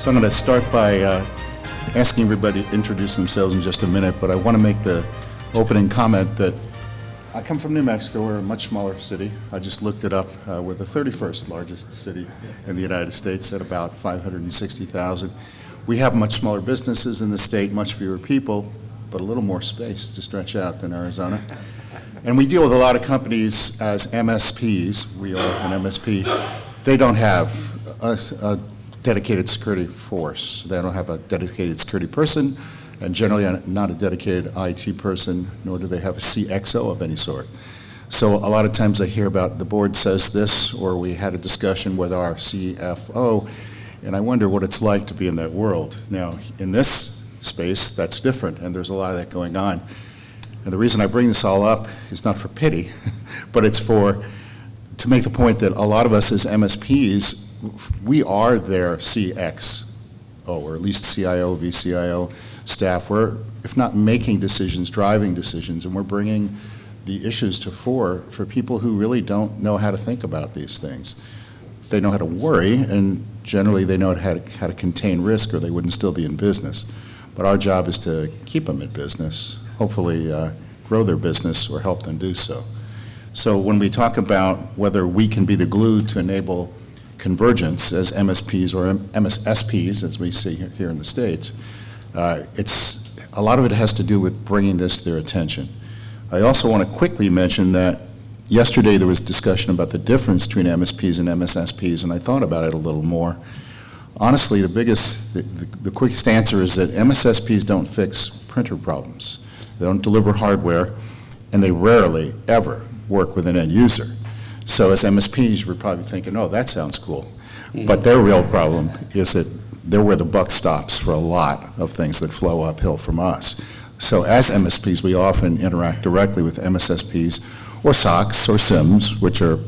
So I'm going to start by asking everybody to introduce themselves in just a minute, but I want to make the opening comment that I come from New Mexico. We're a much smaller city. I just looked it up. We're the 31st largest city in the United States at about 560,000. We have much smaller businesses in the state, much fewer people, but a little more space to stretch out than Arizona. And we deal with a lot of companies as MSPs. We are an MSP. They don't have a dedicated security force. They don't have a dedicated security person, and generally not a dedicated IT person, nor do they have a CXO of any sort. So a lot of times I hear about the board says this, or we had a discussion with our CFO, and I wonder what it's like to be in that world. Now, in this space, that's different, and there's a lot of that going on. And the reason I bring this all up is not for pity, but it's to make the point that a lot of us as MSPs, we are their CXO, or at least CIO, VCIO staff. We're, if not making decisions, driving decisions, and we're bringing the issues to fore for people who really don't know how to think about these things. They know how to worry, and generally they know how to contain risk, or they wouldn't still be in business. But our job is to keep them in business, hopefully grow their business or help them do so. So when we talk about whether we can be the glue to enable convergence as MSPs or MSSPs, as we see here in the States, a lot of it has to do with bringing this to their attention. I also want to quickly mention that yesterday there was discussion about the difference between MSPs and MSSPs, and I thought about it a little more. Honestly, the quickest answer is that MSSPs don't fix printer problems. They don't deliver hardware, and they rarely ever work with an end user. So as MSPs, we're probably thinking, oh, that sounds cool. But their real problem is that they're where the buck stops for a lot of things that flow uphill from us. So as MSPs, we often interact directly with MSSPs or SOCs or SIMs, which are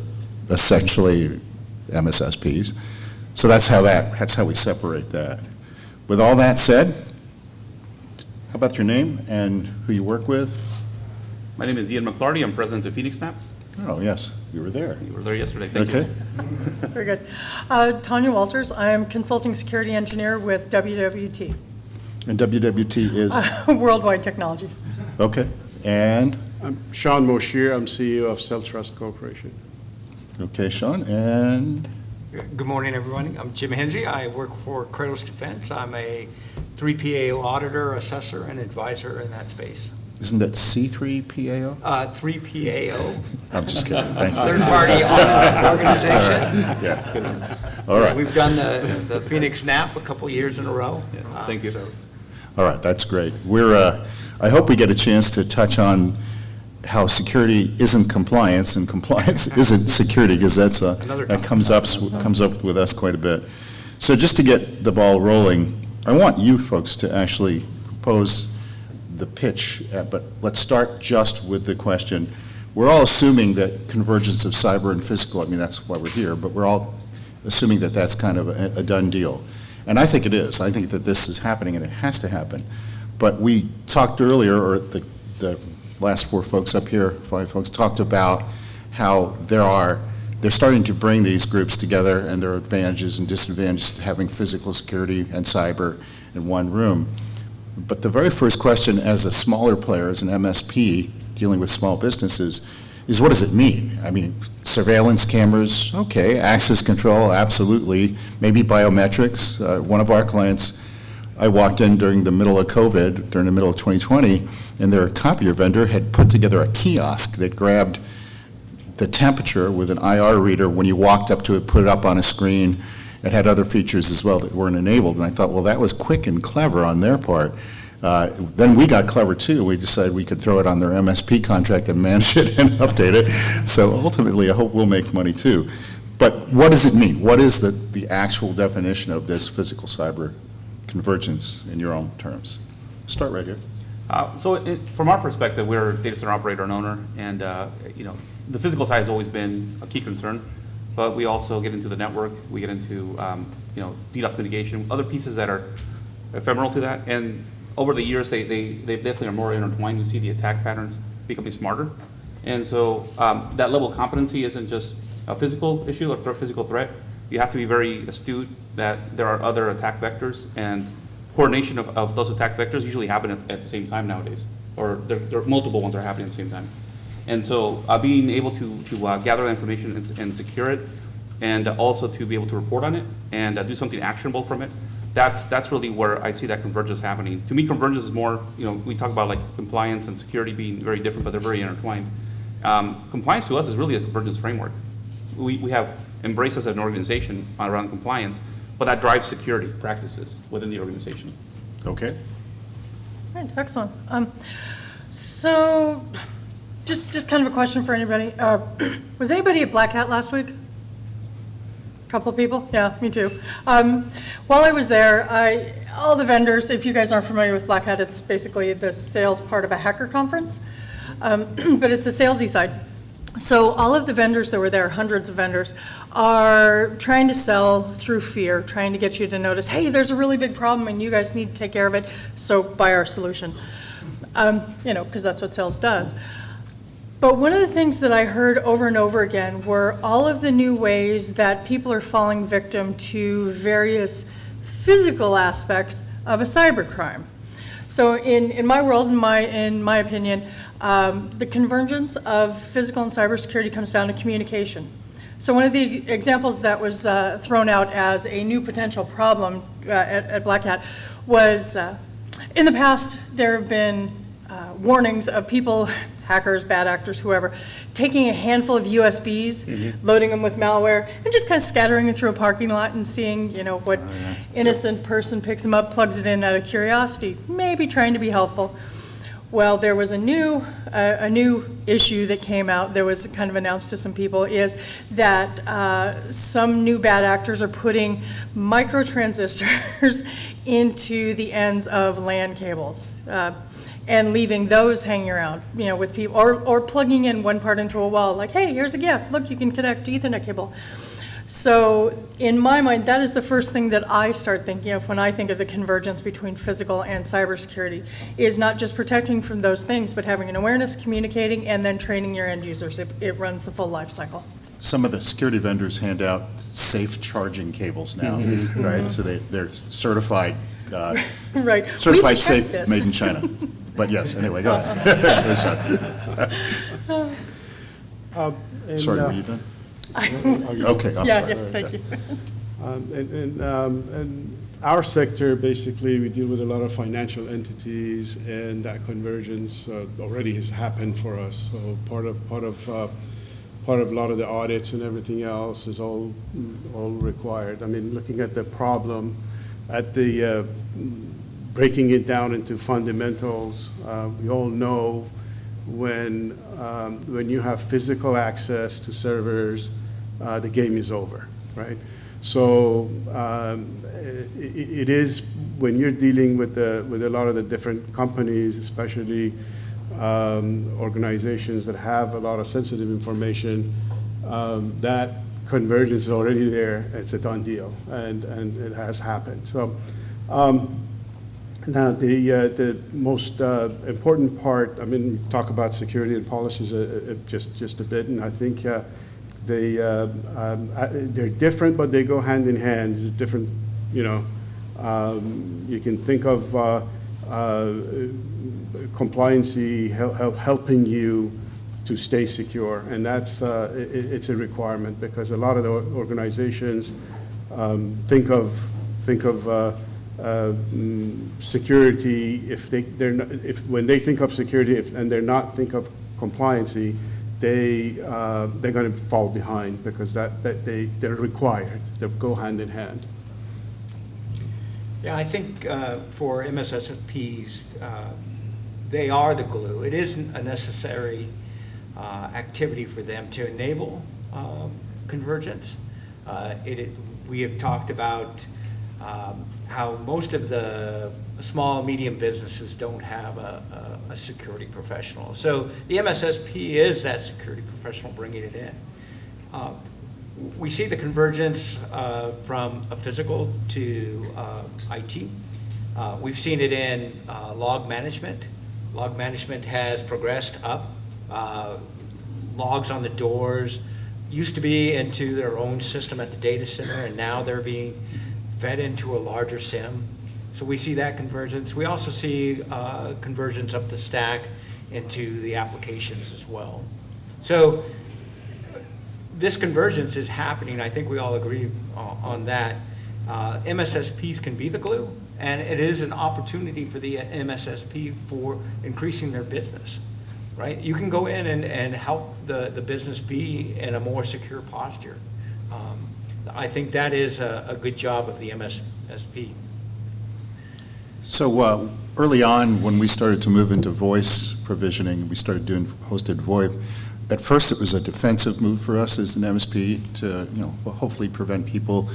essentially MSSPs. So that's how we separate that. With all that said, how about your name and who you work with? My name is McClarty. I'm president of PhoenixNap. Oh, yes, you were there. You were there yesterday. Thank you. Very good. Tanya Walters. I'm consulting security engineer with WWT. And WWT is? Worldwide Technologies. Okay. And? I'm Sean Moshir. I'm CEO of CellTrust Corporation. Okay, Sean. And? Good morning, everyone. I'm Jim Hinsey. I work for Kratos Defense. I'm a 3PAO auditor, assessor, and advisor in that space. Isn't that C3PAO? 3PAO. I'm just kidding. Thank you. Third-party audit organization. All right. Yeah. All right. We've done the PhoenixNap a couple years in a row. Yeah, thank you. All right, that's great. I hope we get a chance to touch on how security isn't compliance and compliance isn't security, because that comes up with us quite a bit. So just to get the ball rolling, I want you folks to actually propose the pitch, but let's start just with the question. We're all assuming that convergence of cyber and physical, I mean, that's why we're here, but we're all assuming that that's kind of a done deal. And I think it is. I think that this is happening and it has to happen. But we talked earlier, or the last five folks talked about how they're starting to bring these groups together, and there are advantages and disadvantages to having physical security and cyber in one room. But the very first question as a smaller player, as an MSP dealing with small businesses, is what does it mean? I mean, surveillance cameras, okay, access control, absolutely, maybe biometrics. One of our clients, I walked in during the middle of COVID, during the middle of 2020, and their copier vendor had put together a kiosk that grabbed the temperature with an IR reader when you walked up to it, put it up on a screen. It had other features as well that weren't enabled, and I thought, well, that was quick and clever on their part. Then we got clever too. We decided we could throw it on their MSP contract and manage it and update it. So ultimately, I hope we'll make money too. But what does it mean? What is the actual definition of this physical cyber convergence in your own terms? Start right here. From our perspective, we're a data center operator and owner, and the physical side has always been a key concern. But we also get into the network. We get into DDoS mitigation, other pieces that are ephemeral to that. And over the years, they definitely are more intertwined. We see the attack patterns becoming smarter. And so that level of competency isn't just a physical issue or a physical threat. You have to be very astute that there are other attack vectors, and coordination of those attack vectors usually happen at the same time nowadays, or there are multiple ones that are happening at the same time. And so being able to gather that information and secure it, and also to be able to report on it and do something actionable from it, that's really where I see that convergence happening. To me, convergence is more, we talk about like compliance and security being very different, but they're very intertwined. Compliance to us is really a convergence framework. We have embraced as an organization around compliance, but that drives security practices within the organization. Okay. All right, excellent. So, just kind of a question for anybody. Was anybody at Black Hat last week? Couple of people? Yeah, me too. While I was there, all the vendors, if you guys aren't familiar with Black Hat, it's basically the sales part of a hacker conference, but it's a salesy side. So all of the vendors that were there, hundreds of vendors, are trying to sell through fear, trying to get you to notice, hey, there's a really big problem and you guys need to take care of it, so buy our solution. Because that's what sales does. But one of the things that I heard over and over again were all of the new ways that people are falling victim to various physical aspects of a cybercrime. So in my world, in my opinion, the convergence of physical and cybersecurity comes down to communication. So one of the examples that was thrown out as a new potential problem at Black Hat was, in the past, there have been warnings of people, hackers, bad actors, whoever, taking a handful of USBs, loading them with malware, and just kind of scattering it through a parking lot and seeing, what innocent person picks them up, plugs it in out of curiosity, maybe trying to be helpful. Well, there was a new issue that came out that was kind of announced to some people, is that some new bad actors are putting microtransistors into the ends of LAN cables. And leaving those hanging around, with people, or plugging in one part into a wall, like, hey, here's a gift, look, you can connect to Ethernet cable. So in my mind, that is the first thing that I start thinking of when I think of the convergence between physical and cybersecurity, is not just protecting from those things, but having an awareness, communicating, and then training your end users. It runs the full life cycle. Some of the security vendors hand out safe charging cables now, right? So they're certified, Right. certified safe, made in China. But yes, anyway, go ahead. Sorry, were you done? Okay, I'm Yeah, sorry. yeah, thank you. In our sector, basically, we deal with a lot of financial entities, and that convergence already has happened for us. So part of a lot of the audits and everything else is all required. I mean, looking at the problem, at the breaking it down into fundamentals, we all know when you have physical access to servers, the game is over, right? So it is, when you're dealing with a lot of the different companies, especially organizations that have a lot of sensitive information, that convergence is already there. It's a done deal, and it has happened. So now the most important part, I mean, we talk about security and policies just a bit, and I think they're different, but they go hand in hand. It's different, you can think of compliancy helping you to stay secure, and that's it's a requirement, because a lot of the organizations think of security, when they think of security, and they're not think of compliancy, they're going to fall behind, because they're required. They go hand in hand. Yeah, I think for MSSPs, they are the glue. It isn't a necessary activity for them to enable convergence. We have talked about how most of the small and medium businesses don't have a security professional. So the MSSP is that security professional bringing it in. We see the convergence from a physical to IT. We've seen it in log management. Log management has progressed up. Logs on the doors used to be into their own system at the data center, and now they're being fed into a larger SIM. So we see that convergence. We also see convergence up the stack into the applications as well. So this convergence is happening. I think we all agree on that. MSSPs can be the glue, and it is an opportunity for the MSSP for increasing their business, right? You can go in and help the business be in a more secure posture. I think that is a good job of the MSSP. So early on, when we started to move into voice provisioning, we started doing hosted VoIP. At first, it was a defensive move for us as an MSP to, hopefully prevent people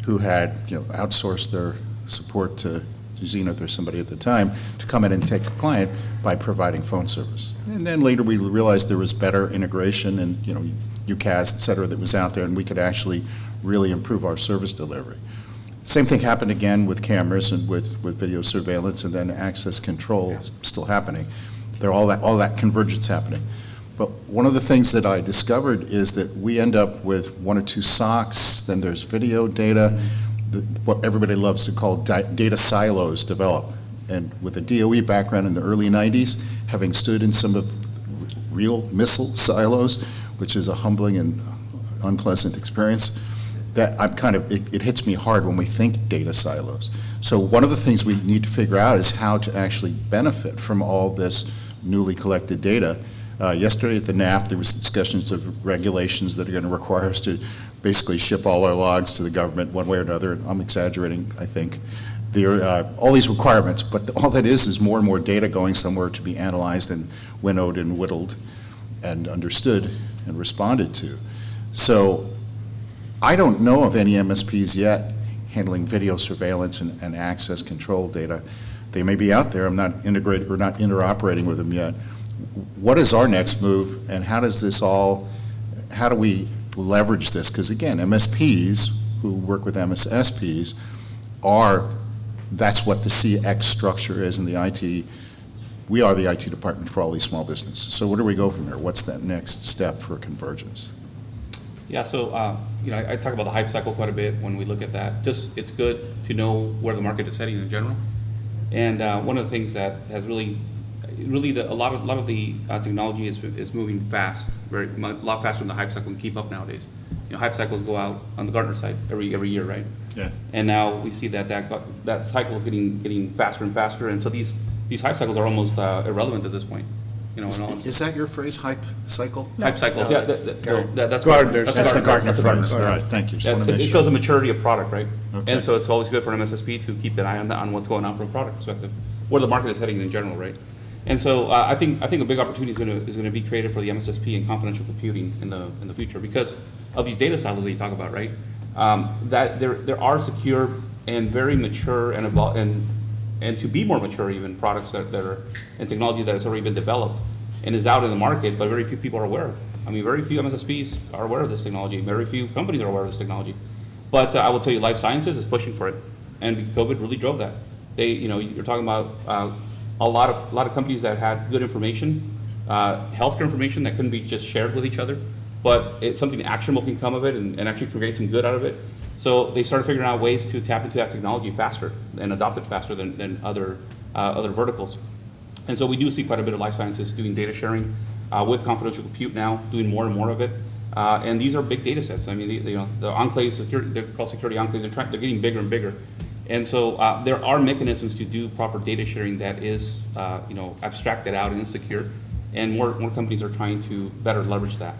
who had, outsourced their support to Zenith or somebody at the time to come in and take a client by providing phone service. And then later we realized there was better integration and, UCaaS, et cetera, that was out there, and we could actually really improve our service delivery. Same thing happened again with cameras and with video surveillance, and then access control still happening. All that convergence happening. But one of the things that I discovered is that we end up with one or two SOCs, then there's video data, what everybody loves to call data silos develop. And with a DOE background in the early 90s, having stood in some of real missile silos, which is a humbling and unpleasant experience, that it hits me hard when we think data silos. So one of the things we need to figure out is how to actually benefit from all this newly collected data. Yesterday at the NAP, there was discussions of regulations that are going to require us to basically ship all our logs to the government one way or another. I'm exaggerating, I think. There are all these requirements, but all that is more and more data going somewhere to be analyzed and winnowed and whittled and understood and responded to. So I don't know of any MSPs yet handling video surveillance and access control data. They may be out there. I'm not integrated or not interoperating with them yet. What is our next move, and how do we leverage this? Because again, MSPs who work with MSSPs that's what the CX structure is in the IT. We are the IT department for all these small businesses. So where do we go from here? What's that next step for convergence? Yeah, so I talk about the hype cycle quite a bit when we look at that. Just it's good to know where the market is heading in general. And one of the things that has really a lot of the technology is moving fast, a lot faster than the hype cycle can keep up nowadays. Hype cycles go out on the Gartner side every year, right? Yeah. And now we see that cycle is getting faster and faster, and so these hype cycles are almost irrelevant at this point. Is that your phrase, hype cycle? Hype cycles, No, yeah. That's Gartner. That's the Gartner phrase. All right, thank you. It shows the maturity of product, right? Okay. And so it's always good for an MSSP to keep an eye on what's going on from a product perspective, where the market is heading in general, right? And so I think a big opportunity is going to be created for the MSSP and confidential computing in the future because of these data silos that you talk about, right? That there are secure and very mature and to be more mature even products that are and technology that has already been developed and is out in the market, but very few people are aware of. I mean, very few MSSPs are aware of this technology. Very few companies are aware of this technology. But I will tell you, life sciences is pushing for it, and COVID really drove that. You're talking about a lot of companies that had good information, healthcare information that couldn't be just shared with each other, but it's something actionable can come of it and actually create some good out of it. So they started figuring out ways to tap into that technology faster and adopt it faster than other verticals. And so we do see quite a bit of life sciences doing data sharing with confidential compute now, doing more and more of it. And these are big data sets. I mean, the enclaves, they're called security enclaves, they're getting bigger and bigger. And so there are mechanisms to do proper data sharing that is, abstracted out and secure. And more companies are trying to better leverage that.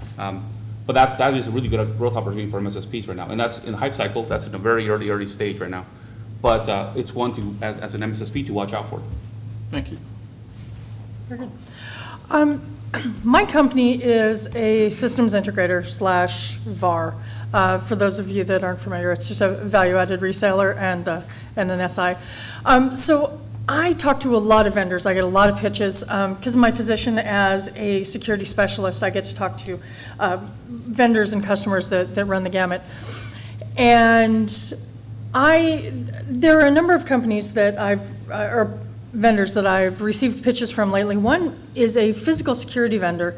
But that is a really good growth opportunity for MSSPs right now. And that's in the hype cycle, that's in a very early stage right now. But it's one to, as an MSSP, to watch out for. Thank you. Very good. My company is a systems integrator / VAR. For those of you that aren't familiar, it's just a value-added reseller and an SI. So I talk to a lot of vendors. I get a lot of pitches. Because of my position as a security specialist, I get to talk to vendors and customers that run the gamut. And there are a number of companies that or vendors that I've received pitches from lately. One is a physical security vendor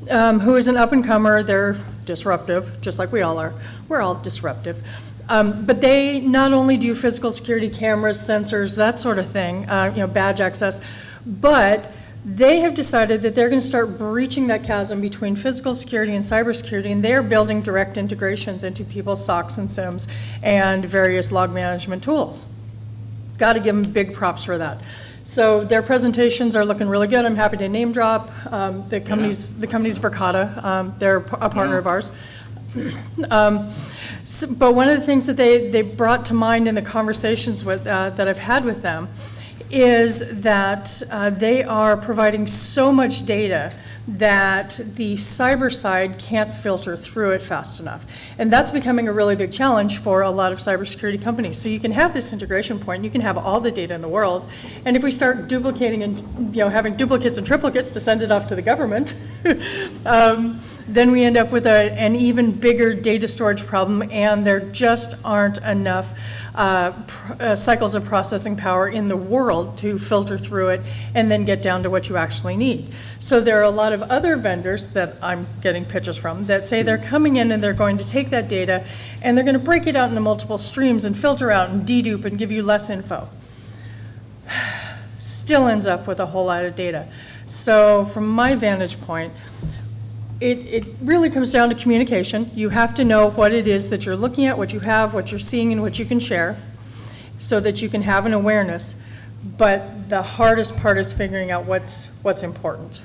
who is an up-and-comer. They're disruptive, just like we all are. We're all disruptive. But they not only do physical security cameras, sensors, that sort of thing, badge access, but they have decided that they're going to start breaching that chasm between physical security and cybersecurity, and they're building direct integrations into people's SOCs and SIMs and various log management tools. Got to give them big props for that. So their presentations are looking really good. I'm happy to name drop. The company's Verkada. They're a partner of ours. But one of the things that they brought to mind in the conversations that I've had with them is that they are providing so much data that the cyber side can't filter through it fast enough. And that's becoming a really big challenge for a lot of cybersecurity companies. So you can have this integration point, you can have all the data in the world, and if we start duplicating and having duplicates and triplicates to send it off to the government, then we end up with an even bigger data storage problem, and there just aren't enough cycles of processing power in the world to filter through it and then get down to what you actually need. So there are a lot of other vendors that I'm getting pitches from that say they're coming in and they're going to take that data and they're going to break it out into multiple streams and filter out and dedupe and give you less info. Still ends up with a whole lot of data. So from my vantage point, it really comes down to communication. You have to know what it is that you're looking at, what you have, what you're seeing, and what you can share so that you can have an awareness. But the hardest part is figuring out what's important.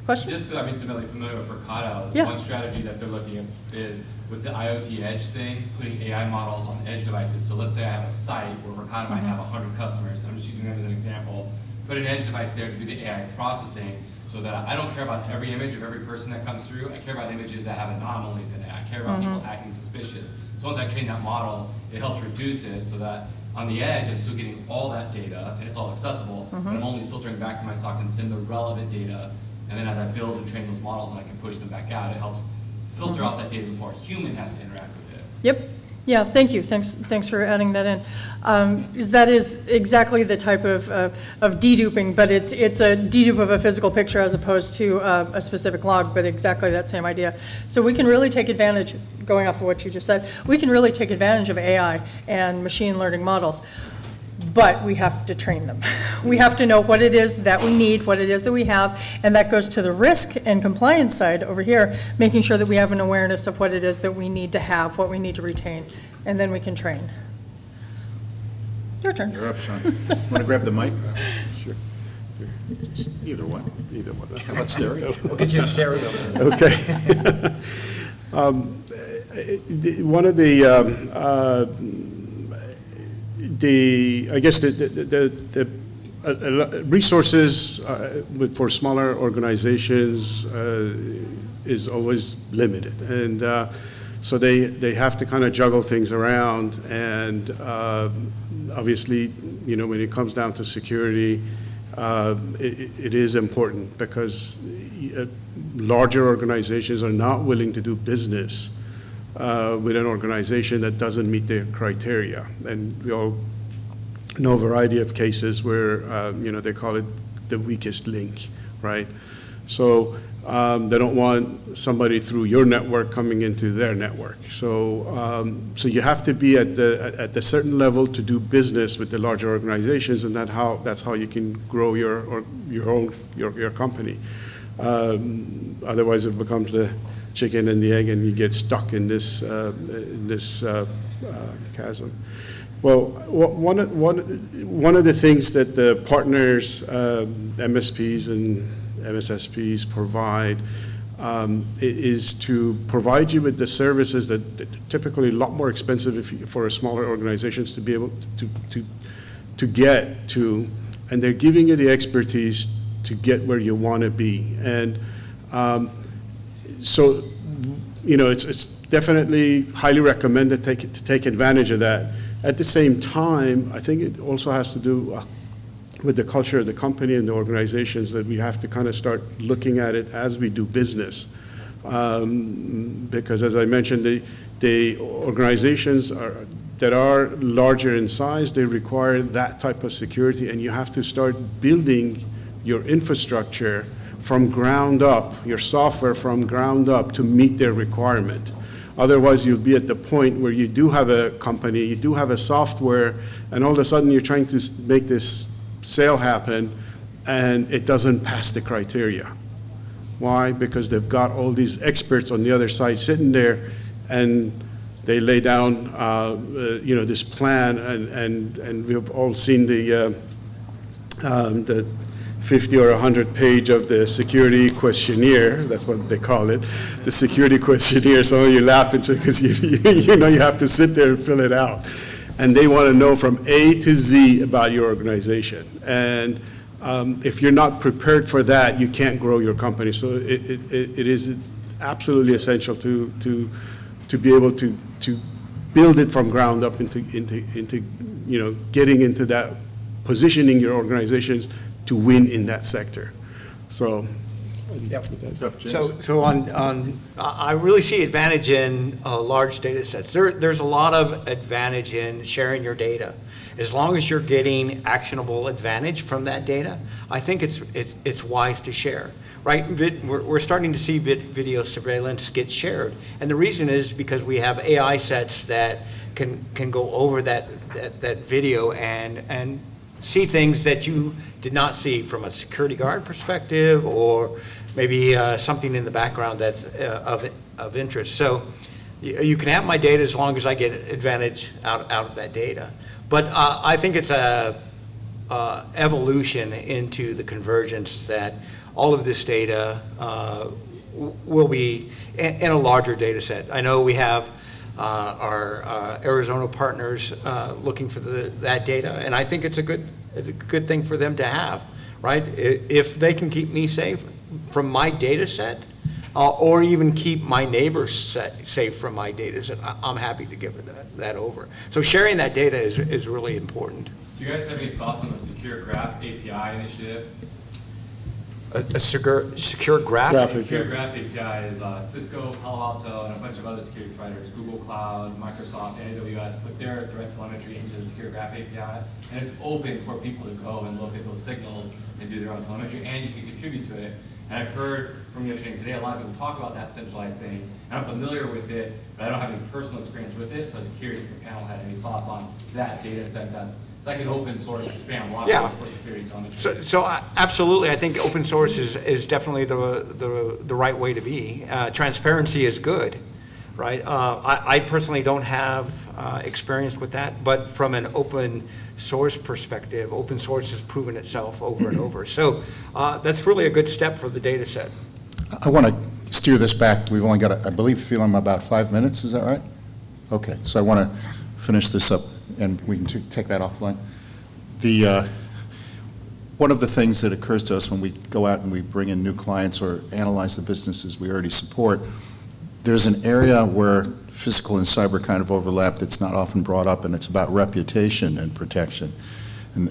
Question? Just because I'm intimately familiar with Verkada, Yeah. one strategy that they're looking at is with the IoT edge thing, putting AI models on edge devices. So let's say I have a site where Verkada might have 100 customers, and I'm just using them as an example. Put an edge device there to do the AI processing so that I don't care about every image of every person that comes through. I care about images that have anomalies in it. I care about people acting suspicious. So once I train that model, it helps reduce it so that on the edge, I'm still getting all that data, and it's all accessible, but I'm only filtering back to my SOC and send the relevant data. And then as I build and train those models and I can push them back out, it helps filter out that data before a human has to interact with it. Yep. Yeah, thank you. Thanks for adding that in. Because that is exactly the type of deduping, but it's a dedupe of a physical picture as opposed to a specific log, but exactly that same idea. So we can really take advantage, going off of what you just said, we can really take advantage of AI and machine learning models, but we have to train them. We have to know what it is that we need, what it is that we have, and that goes to the risk and compliance side over here, making sure that we have an awareness of what it is that we need to have, what we need to retain, and then we can train. Your turn. You're up, Sean. Want to grab the mic? Sure. Either one. Either one. How about stereo? We'll get you a stereo. Okay. One of the resources for smaller organizations is always limited, and so they have to kind of juggle things around. And obviously, when it comes down to security, it is important because larger organizations are not willing to do business with an organization that doesn't meet their criteria. And we all know a variety of cases where, they call it the weakest link, right? So they don't want somebody through your network coming into their network. So so you have to be at the certain level to do business with the larger organizations, and that's how you can grow your company. Otherwise, it becomes the chicken and the egg, and you get stuck in this chasm. Well, one of the things that the partners, MSPs and MSSPs provide is to provide you with the services that typically a lot more expensive for smaller organizations to be able to get to, and they're giving you the expertise to get where you want to be. And so, it's definitely highly recommended to take advantage of that. At the same time, I think it also has to do with the culture of the company and the organizations that we have to kind of start looking at it as we do business. Because as I mentioned, the organizations that are larger in size, they require that type of security, and you have to start building your infrastructure from ground up, your software from ground up to meet their requirement. Otherwise, you'll be at the point where you do have a company, you do have a software, and all of a sudden you're trying to make this sale happen, and it doesn't pass the criteria. Why? Because they've got all these experts on the other side sitting there, and they lay down, this plan, and we've all seen the 50 or 100 page of the security questionnaire. That's what they call it, the security questionnaire. So you laugh because you know you have to sit there and fill it out, and they want to know from A to Z about your organization. And if you're not prepared for that, you can't grow your company. So it is absolutely essential to be able to build it from ground up into getting into that, positioning your organizations to win in that sector. So. Yep. James? So I really see advantage in large data sets. There's a lot of advantage in sharing your data. As long as you're getting actionable advantage from that data, I think it's wise to share, right? We're starting to see video surveillance get shared. And the reason is because we have AI sets that can go over that video and see things that you did not see from a security guard perspective, or maybe something in the background that's of interest. So you can have my data as long as I get advantage out of that data. But I think it's a evolution into the convergence that all of this data will be in a larger data set. I know we have our Arizona partners looking for that data, and I think it's a good thing for them to have, right? If they can keep me safe from my data set, or even keep my neighbors safe from my data set, I'm happy to give that over. So sharing that data is really important. Do you guys have any thoughts on the Secure Graph API initiative? A secure graph? Secure Graph API is Cisco, Palo Alto, and a bunch of other security providers, Google Cloud, Microsoft, AWS, put their direct telemetry into the Secure Graph API, and it's open for people to go and look at those signals and do their own telemetry, and you can contribute to it. And I've heard from yesterday today, a lot of people talk about that centralized thing, and I'm familiar with it, but I don't have any personal experience with it, so I was curious if the panel had any thoughts on that data set it's like an open source spam block for security telemetry. So absolutely, I think open source is definitely the right way to be. Transparency is good, right? I personally don't have experience with that, but from an open source perspective, open source has proven itself over and over. So that's really a good step for the data set. I want to steer this back. We've only got, I believe, about 5 minutes. Is that right? Okay, so I want to finish this up, and we can take that offline. One of the things that occurs to us when we go out and we bring in new clients or analyze the businesses we already support, there's an area where physical and cyber kind of overlap that's not often brought up, and it's about reputation and protection. And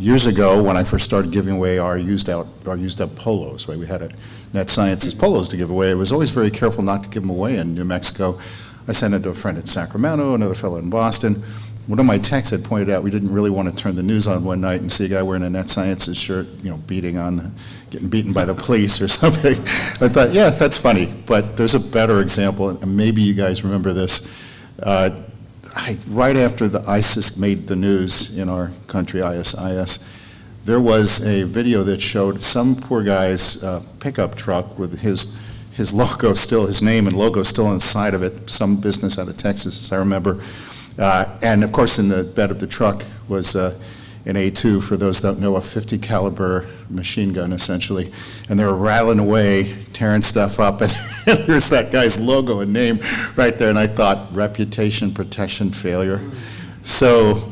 years ago, when I first started giving away our used up polos, right? We had a Net Sciences polos to give away. I was always very careful not to give them away in New Mexico. I sent it to a friend in Sacramento, another fellow in Boston. One of my texts had pointed out we didn't really want to turn the news on one night and see a guy wearing a Net Sciences shirt, getting beaten by the police or something. I thought, yeah, that's funny, but there's a better example, and maybe you guys remember this. Right after the ISIS made the news in our country, ISIS, there was a video that showed some poor guy's pickup truck with his logo still, his name and logo still inside of it, some business out of Texas, as I remember. And of course, in the bed of the truck was an A2, for those that don't know, a 50 caliber machine gun, essentially. And they were rattling away, tearing stuff up, and there's that guy's logo and name right there. And I thought, reputation, protection, failure. So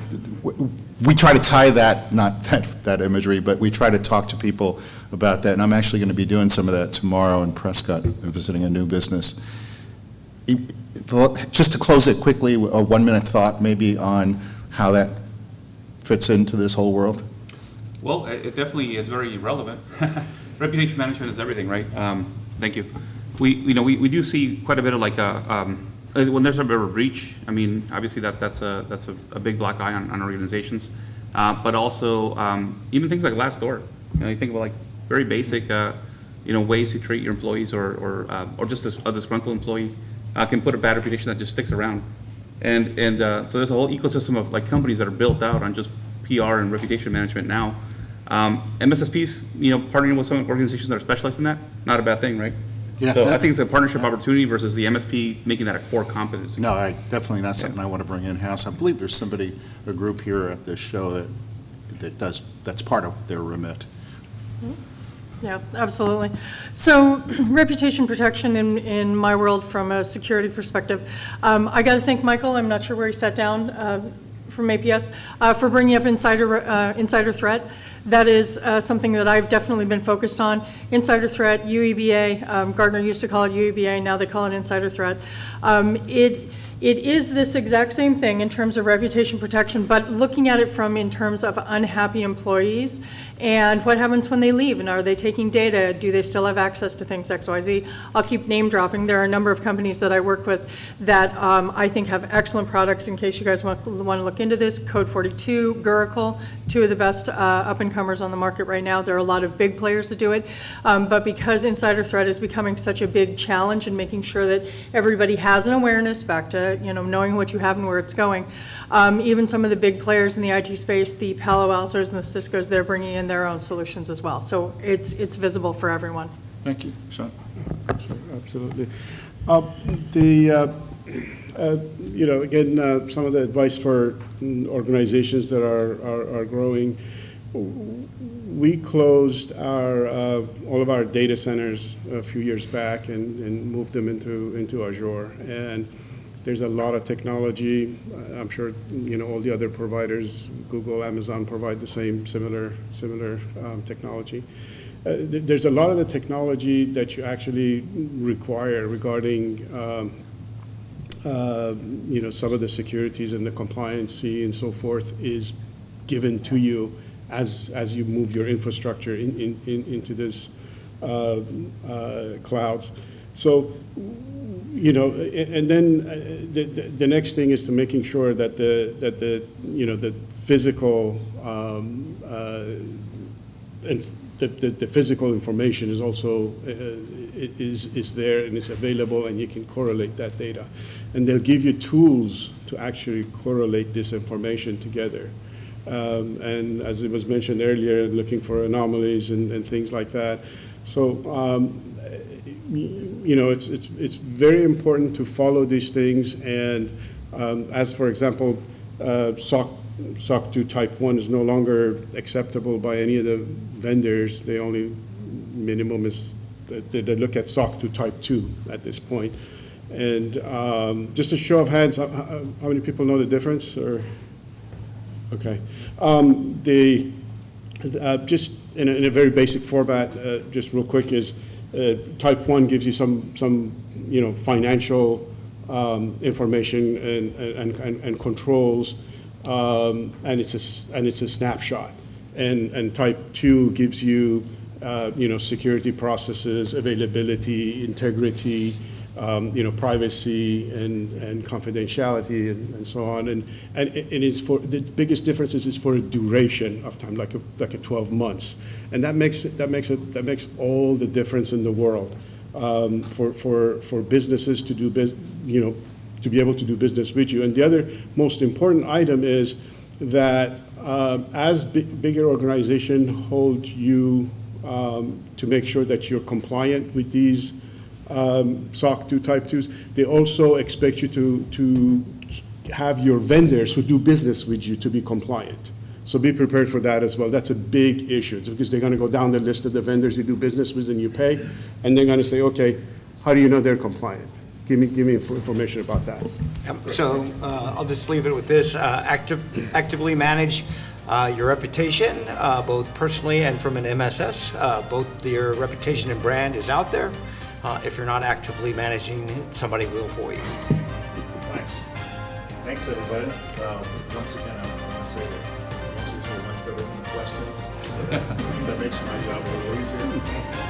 we try to tie that, not that imagery, but we try to talk to people about that. And I'm actually going to be doing some of that tomorrow in Prescott and visiting a new business. Just to close it quickly, a 1 minute thought maybe on how that fits into this whole world. Well, it definitely is very relevant. Reputation management is everything, right? Thank you. We do see quite a bit of when there's a bit of a breach. I mean, obviously that's a big black eye on organizations, but also even things like last door. You think about very basic ways to treat your employees or just a disgruntled employee. can put a bad reputation that just sticks around. And so there's a whole ecosystem of like companies that are built out on just PR and reputation management now. MSSPs, partnering with some organizations that are specialized in that, not a bad thing, right? Yeah. So I think it's a partnership opportunity versus the MSP making that a core competency. No, definitely not something I want to bring in-house. I believe there's a group here at this show that's part of their remit. Yeah, absolutely. So reputation protection in my world from a security perspective, I got to thank Michael, I'm not sure where he sat down from APS, for bringing up insider threat. That is something that I've definitely been focused on. Insider threat, UEBA, Gartner used to call it UEBA, now they call it insider threat. It is this exact same thing in terms of reputation protection, but looking at it in terms of unhappy employees and what happens when they leave, and are they taking data? Do they still have access to things X, Y, Z? I'll keep name dropping. There are a number of companies that I work with that I think have excellent products in case you guys want to look into this. Code 42, Guracle, two of the best up-and-comers on the market right now. There are a lot of big players that do it, but because insider threat is becoming such a big challenge and making sure that everybody has an awareness, back to knowing what you have and where it's going, even some of the big players in the IT space, the Palo Altos and the Ciscos, they're bringing in their own solutions as well. So it's visible for everyone. Thank you. Sean? Sure, absolutely. Again, some of the advice for organizations that are growing, we closed all of our data centers a few years back and moved them into Azure. And there's a lot of technology. I'm sure all the other providers, Google, Amazon, provide the similar technology. There's a lot of the technology that you actually require regarding some of the securities and the compliancy and so forth is given to you as you move your infrastructure into this clouds. So, and then the next thing is to making sure that the physical and the physical information is also is there and is available, and you can correlate that data. And they'll give you tools to actually correlate this information together. And as it was mentioned earlier, looking for anomalies and things like that. So, it's very important to follow these things. And as for example, SOC 2 Type 1 is no longer acceptable by any of the vendors. The only minimum is that they look at SOC 2 Type 2 at this point. And just a show of hands, how many people know the difference? Or okay, just in a very basic format, just real quick, is Type 1 gives you some financial information and controls. And it's a snapshot, and Type 2 gives you security processes, availability, integrity, privacy and confidentiality and so on, and it's for the biggest difference is for a duration of time, like a 12 months, and that makes all the difference in the world for businesses to do to be able to do business with you. And the other most important item is that as bigger organizations hold you to make sure that you're compliant with these SOC 2 Type 2s, they also expect you to have your vendors who do business with you to be compliant. So be prepared for that as well. That's a big issue because they're going to go down the list of the vendors you do business with and you pay, and they're going to say, okay, how do you know they're compliant? Give me information about that. So I'll just leave it with this. Actively manage your reputation, both personally and from an MSS. Both your reputation and brand is out there. If you're not actively managing, somebody will for you. Nice. Thanks, everybody. Once again, I want to say that the answers were much better than the questions. So that makes my job a little easier.